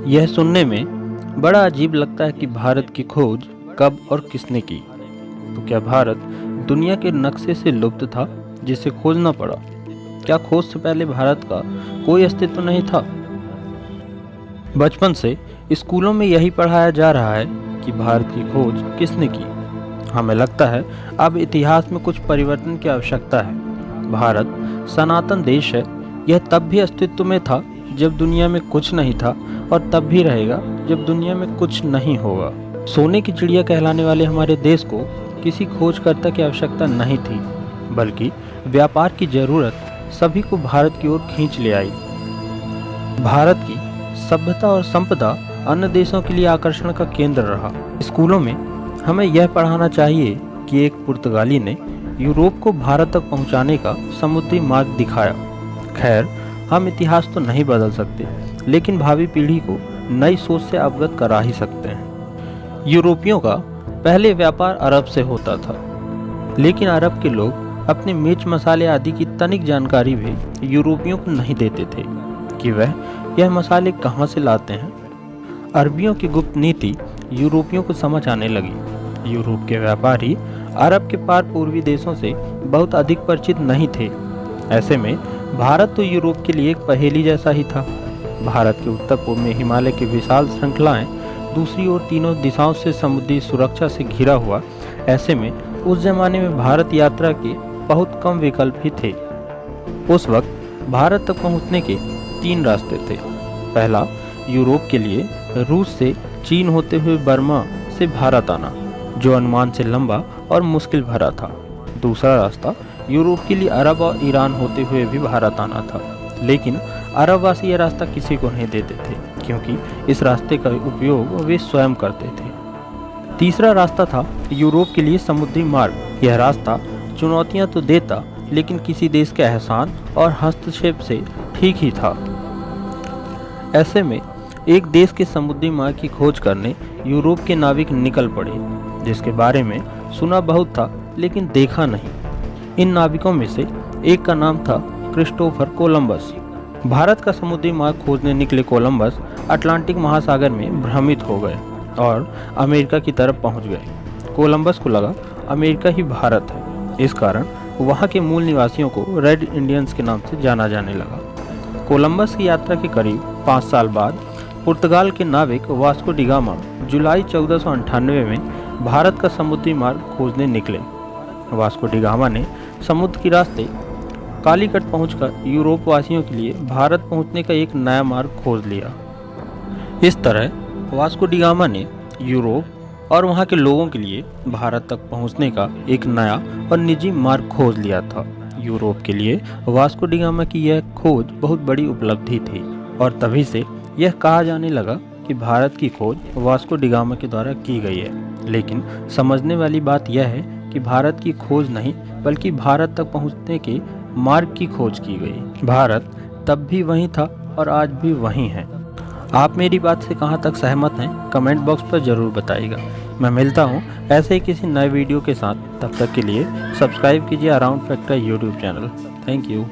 यह सुनने में बड़ा अजीब लगता है कि भारत की खोज कब और किसने की। तो क्या भारत दुनिया के नक्शे से लुप्त था जिसे खोजना पड़ा? क्या खोज से पहले भारत का कोई अस्तित्व नहीं था? बचपन से स्कूलों में यही पढ़ाया जा रहा है कि भारत की खोज किसने की। हमें लगता है अब इतिहास में कुछ परिवर्तन की आवश्यकता है। भारत सनातन देश है। यह तब भी अस्तित्व में था जब दुनिया में कुछ नहीं था, और तब भी रहेगा जब दुनिया में कुछ नहीं होगा। सोने की चिड़िया कहलाने वाले हमारे देश को किसी खोजकर्ता की आवश्यकता नहीं थी, बल्कि व्यापार की जरूरत सभी को भारत की ओर खींच ले आई। भारत की सभ्यता और संपदा अन्य देशों के लिए आकर्षण का केंद्र रहा। स्कूलों में हमें यह पढ़ाना चाहिए कि एक पुर्तगाली ने यूरोप को भारत तक पहुंचाने का समुद्री मार्ग दिखाया। खैर, हम इतिहास तो नहीं बदल सकते, लेकिन भावी पीढ़ी को नई सोच से अवगत करा ही सकते हैं। यूरोपियों का पहले व्यापार अरब से होता था, लेकिन अरब के लोग अपने मिर्च मसाले आदि की तनिक जानकारी भी यूरोपियों को नहीं देते थे कि वह यह मसाले कहाँ से लाते हैं। अरबियों की गुप्त नीति यूरोपियों को समझ आने लगी। यूरोप के व्यापारी अरब के पार पूर्वी देशों से बहुत अधिक परिचित नहीं थे। ऐसे में भारत तो यूरोप के लिए एक पहेली जैसा ही था। भारत के उत्तर पूर्व में हिमालय की विशाल श्रृंखलाएं, दूसरी ओर तीनों दिशाओं से समुद्री सुरक्षा से घिरा हुआ। ऐसे में उस जमाने में भारत यात्रा के बहुत कम विकल्प ही थे। उस वक्त भारत तक पहुंचने के 3 रास्ते थे। पहला, यूरोप के लिए रूस से चीन होते हुए बर्मा से भारत आना, जो अनुमान से लंबा और मुश्किल भरा था। दूसरा रास्ता यूरोप के लिए अरब और ईरान होते हुए भी भारत आना था, लेकिन अरबवासी यह रास्ता किसी को नहीं देते थे, क्योंकि इस रास्ते का उपयोग वे स्वयं करते थे। तीसरा रास्ता था यूरोप के लिए समुद्री मार्ग। यह रास्ता चुनौतियां तो देता, लेकिन किसी देश के एहसान और हस्तक्षेप से ठीक ही था। ऐसे में एक देश के समुद्री मार्ग की खोज करने यूरोप के नाविक निकल पड़े, जिसके बारे में सुना बहुत था लेकिन देखा नहीं। इन नाविकों में से एक का नाम था क्रिस्टोफर कोलंबस। भारत का समुद्री मार्ग खोजने निकले कोलंबस अटलांटिक महासागर में भ्रमित हो गए और अमेरिका की तरफ पहुंच गए। कोलंबस को लगा अमेरिका ही भारत है। इस कारण वहां के मूल निवासियों को रेड इंडियंस के नाम से जाना जाने लगा। कोलंबस की यात्रा के करीब 5 साल बाद पुर्तगाल के नाविक वास्को डी गामा जुलाई 1498 में भारत का समुद्री मार्ग खोजने निकले। वास्को डी गामा ने समुद्र के रास्ते कालीकट पहुंचकर यूरोप वासियों के लिए भारत पहुंचने का एक नया मार्ग खोज लिया। इस तरह वास्को डी गामा ने यूरोप और वहां के लोगों के लिए भारत तक पहुंचने का एक नया और निजी मार्ग खोज लिया था। यूरोप के लिए वास्को डी गामा की यह खोज बहुत बड़ी उपलब्धि थी, और तभी से यह कहा जाने लगा कि भारत की खोज वास्को डी गामा के द्वारा की गई है। लेकिन समझने वाली बात यह है कि भारत की खोज नहीं, बल्कि भारत तक पहुंचने के मार्ग की खोज की गई। भारत तब भी वहीं था और आज भी वहीं है। आप मेरी बात से कहां तक सहमत हैं, कमेंट बॉक्स पर ज़रूर बताइएगा। मैं मिलता हूं ऐसे ही किसी नए वीडियो के साथ। तब तक के लिए सब्सक्राइब कीजिए अराउंड फैक्ट का यूट्यूब चैनल। Thank you.